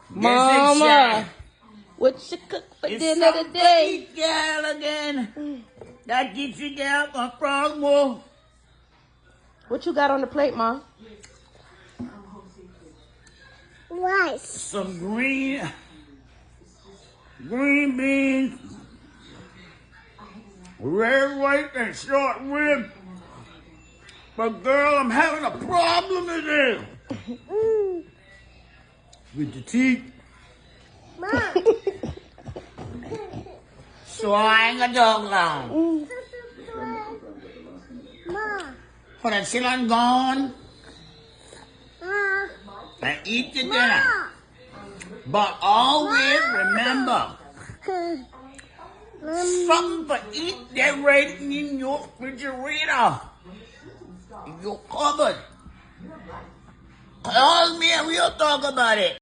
Mama, what you cook for It's dinner something to today? eat, girl, again. That gets you down my frog more. What you got on the plate, Ma? Rice. Some green beans, red, white, and short rib. But girl, I'm having a problem today with the teeth. Mom. So I ain't gonna talk long. Mom. When the children gone, I eat the dinner. But always remember, something to eat that right in your refrigerator, in your cupboard. Call me and we'll talk about it.